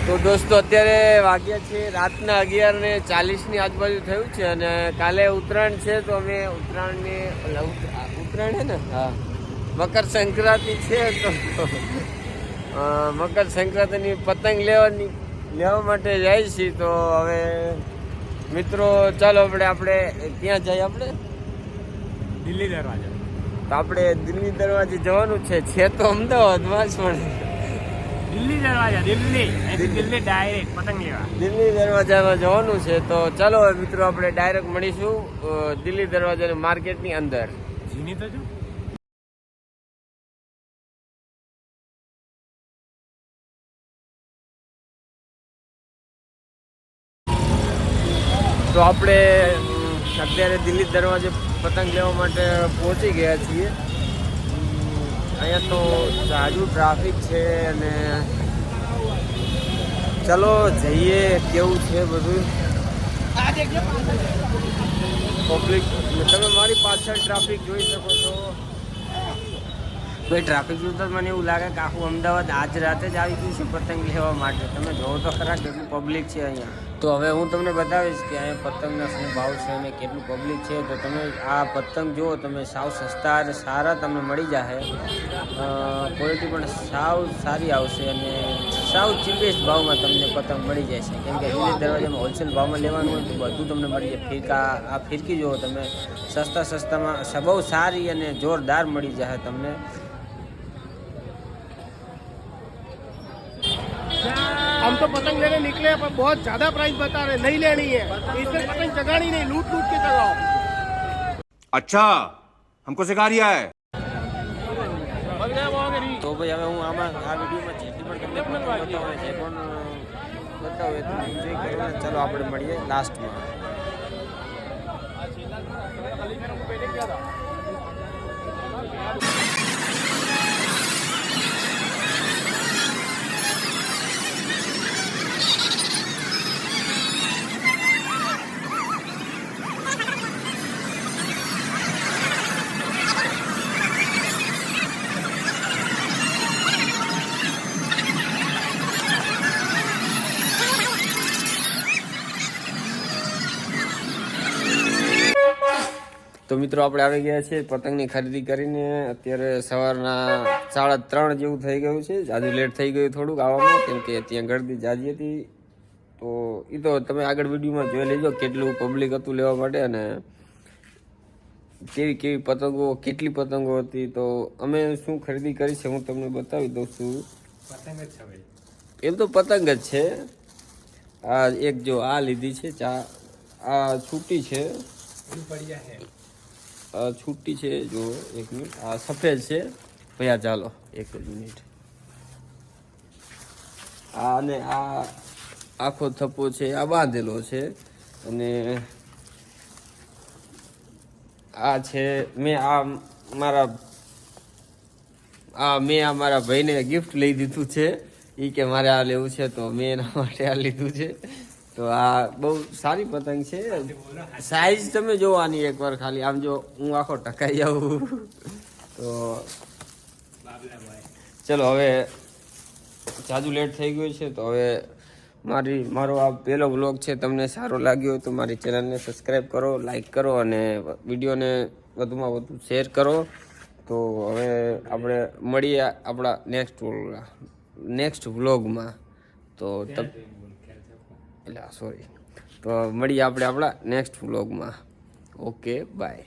તો દોસ્તો અત્યારે વાગ્યા છે રાતના 11:40 આજુબાજુ થયું છે અને કાલે ઉત્તરાયણ છે તો અમે ઉત્તરાયણ છે ને હા મકર સંક્રાંતિ છે તો મકર સંક્રાંતિની પતંગ લેવા માટે જાય છીએ. તો હવે મિત્રો ચાલો આપણે ક્યાં જઈએ આપણે દિલ્હી દરવાજા. તો આપણે દિલ્હી દરવાજે જવાનું છે તો અમદાવાદમાં જ પણ દિલ્હી દરવાજા દિલ્હી ડાયરેક્ટ પતંગ લેવા દિલ્હી દરવાજામાં જવાનું છે. તો ચાલો હવે મિત્રો આપણે ડાયરેક્ટ મળીશું દિલ્હી દરવાજાની માર્કેટની અંદર. જીની તો જો તો આપણે અત્યારે દિલ્હી દરવાજે પતંગ લેવા માટે પહોંચી ગયા છીએ. અહીંયા તો જાજુ ટ્રાફિક છે અને ચલો જઈએ કેવું છે બધું. પબ્લિક તમે મારી પાછળ ટ્રાફિક જોઈ શકો છો. ભાઈ ટ્રાફિક જોતા મને એવું લાગે કે આખું અમદાવાદ આજ રાતે જ આવી ગયું છે પતંગ લેવા માટે. તમે જોવો તો ખરા કેટલું પબ્લિક છે અહીંયા. તો હવે હું તમને બતાવીશ કે અહીંયા પતંગના શું ભાવ છે અને કેટલું પબ્લિક છે. તો તમે આ પતંગ જુઓ તમે સાવ સસ્તા અને સારા તમને મળી જશે. ક્વોલિટી પણ સાવ સારી આવશે અને સાવ ચીપેસ્ટ ભાવમાં તમને પતંગ મળી જાય છે. કેમ કે દિલ્હી દરવાજામાં હોલસેલ ભાવમાં લેવાનું હોય તો બધું તમને મળી જાય. આ ફિરકી જુઓ તમે સસ્તામાં બહુ સારી અને જોરદાર મળી જશે તમને. हम तो पतंग लेने निकले हैं पर बहुत ज्यादा प्राइस बता रहे, नहीं लेनी है इसमें पतंग जगानी नहीं, लूट के चलाओ. अच्छा हमको सिखा रिया है. તો ભાઈ હવે હું આમાં આ વિડીયોમાં જેટલી પણ તમને પતંગ બતાવે જે પણ બતાવે તો એન્જોય કરો. ચાલો આપણે મળીએ લાસ્ટમાં. તો મિત્રો આપણે આવી ગયા છે પતંગની ખરીદી કરીને. અત્યારે સવારના 3:30 જેવું થઈ ગયું છે. આજુ લેટ થઈ ગયું થોડુંક આવવામાં કેમ કે ત્યાં ગળદી જાજી હતી. તો એ તો તમે આગળ વિડીયોમાં જોઈ લેજો કેટલું પબ્લિક હતું લેવા માટે અને કેવી પતંગો કેટલી પતંગો હતી. તો અમે શું ખરીદી કરી છે હું તમને બતાવી દઉં છું. પતંગ જ છે ભાઈ, એમ તો પતંગ જ છે. આ એક જો આ લીધી છે આ છૂટી છે છૂટી છે જો એક મિનિટ. આ સફેદ છે ભૈયા ચાલો એક જ મિનિટ. આ અને આ આખો થપ્પો છે આ બાંધેલો છે અને આ છે મેં મારા ભાઈને ગિફ્ટ લઈ દીધું છે. એ કે મારે આ લેવું છે તો મેં એના માટે આ લીધું છે. તો આ બહુ સારી પતંગ છે. સાઈઝ તમે જોવાની એકવાર ખાલી આમ જો હું આખો ટકાઈ જાઉં. તો ચલો હવે જાજુ લેટ થઈ ગયું છે. તો હવે મારો આ પહેલો વ્લોગ છે. તમને સારો લાગ્યો હોય તો મારી ચેનલને સબસ્ક્રાઈબ કરો, લાઈક કરો અને વિડીયોને વધુમાં વધુ શેર કરો. તો હવે આપણે મળીએ આપણા નેક્સ્ટ વ્લોગમાં. તો સોરી તો મળીએ આપણે આપણા નેક્સ્ટ વ્લોગમાં. Okay bye.